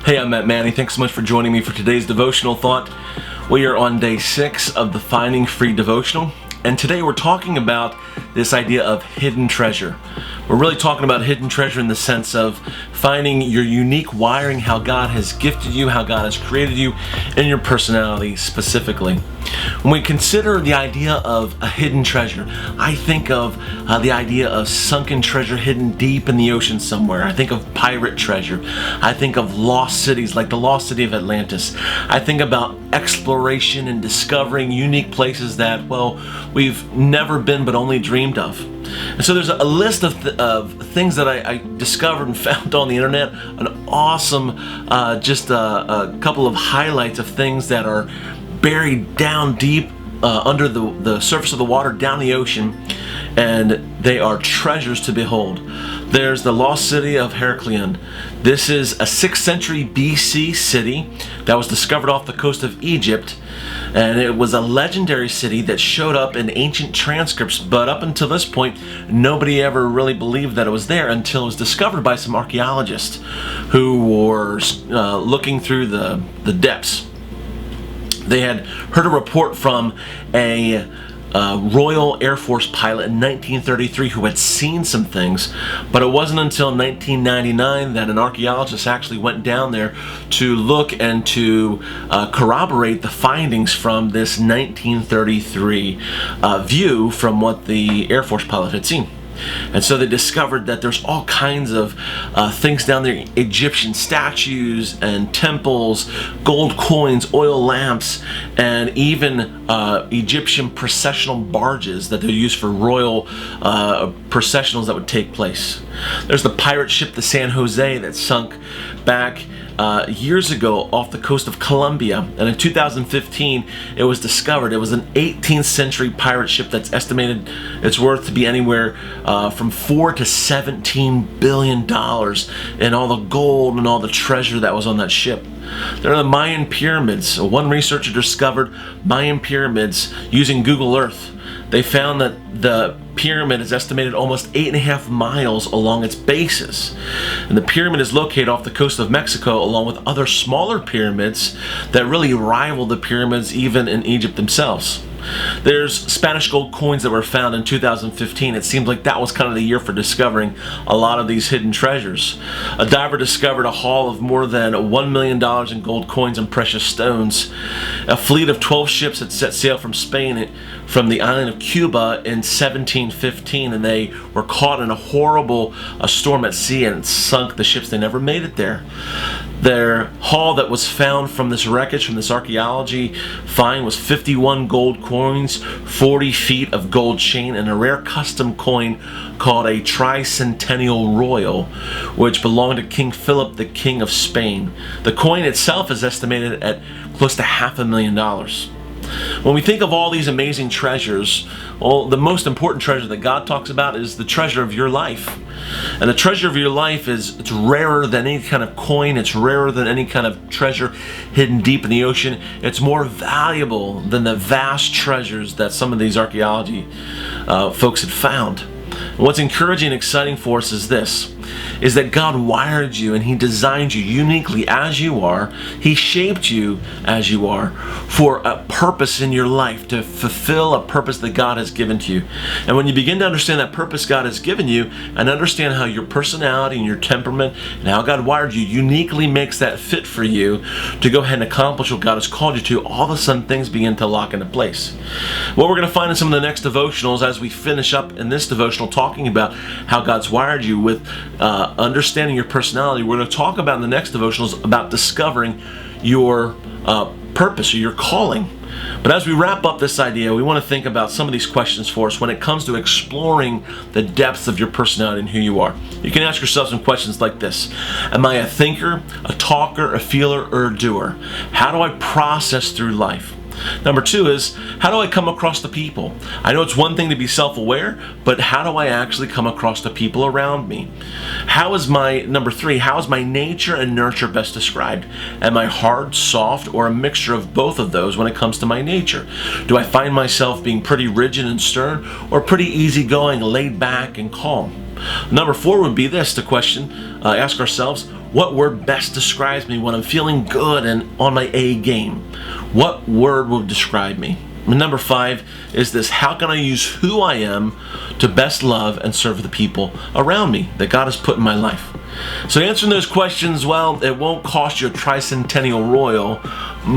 Hey, I'm Matt Manny. Thanks so much for joining me for today's devotional thought. We are on day 6 of the Finding Free Devotional, and today we're talking about this idea of hidden treasure. We're really talking about hidden treasure in the sense of finding your unique wiring, how God has gifted you, how God has created you, and your personality specifically. When we consider the idea of a hidden treasure, I think of the idea of sunken treasure hidden deep in the ocean somewhere. I think of pirate treasure. I think of lost cities like the lost city of Atlantis. I think about exploration and discovering unique places that, well, we've never been but only dreamed of. And so there's a list of things that I discovered and found on the internet, an awesome, just a couple of highlights of things that are buried down deep under the surface of the water, down the ocean, and they are treasures to behold. There's the lost city of Heracleon. This is a 6th century BC city that was discovered off the coast of Egypt, and it was a legendary city that showed up in ancient transcripts, but up until this point nobody ever really believed that it was there until it was discovered by some archaeologists who were looking through the depths. They had heard a report from a Royal Air Force pilot in 1933 who had seen some things, but it wasn't until 1999 that an archaeologist actually went down there to look and to corroborate the findings from this 1933 view from what the Air Force pilot had seen. And so they discovered that there's all kinds of things down there, Egyptian statues and temples, gold coins, oil lamps, and even Egyptian processional barges that they used for royal processionals that would take place. There's the pirate ship, the San Jose, that sunk back years ago off the coast of Colombia, and in 2015 it was discovered. It was an 18th century pirate ship that's estimated its worth to be anywhere from $4 to $17 billion in all the gold and all the treasure that was on that ship. There are the Mayan pyramids. One researcher discovered Mayan pyramids using Google Earth. They found that the pyramid is estimated almost 8.5 miles along its bases. And the pyramid is located off the coast of Mexico along with other smaller pyramids that really rival the pyramids even in Egypt themselves. There's Spanish gold coins that were found in 2015. It seems like that was kind of the year for discovering a lot of these hidden treasures. A diver discovered a haul of more than $1 million in gold coins and precious stones. A fleet of 12 ships had set sail from Spain from the island of Cuba in 1715, and they were caught in a horrible storm at sea and sunk the ships. They never made it there. Their haul that was found from this wreckage, from this archaeology find, was 51 gold coins, 40 feet of gold chain, and a rare custom coin called a tricentennial royal, which belonged to King Philip, the King of Spain. The coin itself is estimated at close to $500,000. When we think of all these amazing treasures, well, the most important treasure that God talks about is the treasure of your life. And the treasure of your life it's rarer than any kind of coin. It's rarer than any kind of treasure hidden deep in the ocean. It's more valuable than the vast treasures that some of these archaeology folks had found. And what's encouraging and exciting for us is this, is that God wired you and He designed you uniquely as you are. He shaped you as you are for a purpose in your life, to fulfill a purpose that God has given to you. And when you begin to understand that purpose God has given you and understand how your personality and your temperament and how God wired you uniquely makes that fit for you to go ahead and accomplish what God has called you to, all of a sudden things begin to lock into place. What we're going to find in some of the next devotionals as we finish up in this devotional talking about how God's wired you with understanding your personality, we're going to talk about in the next devotionals about discovering your purpose or your calling. But as we wrap up this idea, we want to think about some of these questions for us when it comes to exploring the depths of your personality and who you are. You can ask yourself some questions like this. Am I a thinker, a talker, a feeler, or a doer? How do I process through life? Number 2 is, how do I come across the people? I know it's one thing to be self-aware, but how do I actually come across the people around me? Number 3, how is my nature and nurture best described? Am I hard, soft, or a mixture of both of those when it comes to my nature? Do I find myself being pretty rigid and stern, or pretty easygoing, laid back, and calm? Number 4 would be this, the question, ask ourselves, what word best describes me when I'm feeling good and on my A game? What word will describe me? And number 5 is this, how can I use who I am to best love and serve the people around me that God has put in my life? So answering those questions, well, it won't cost you a tricentennial royal,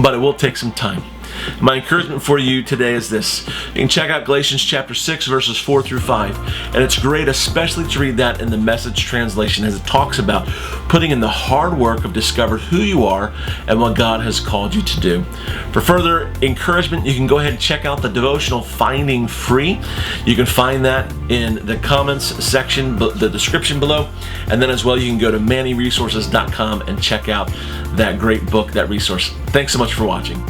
but it will take some time. My encouragement for you today is this. You can check out Galatians chapter 6 verses 4 through 5, and it's great especially to read that in the Message translation as it talks about putting in the hard work of discovering who you are and what God has called you to do. For further encouragement, you can go ahead and check out the devotional Finding Free. You can find that in the comments section, the description below, and then as well you can go to mannyresources.com and check out that great book, that resource. Thanks so much for watching.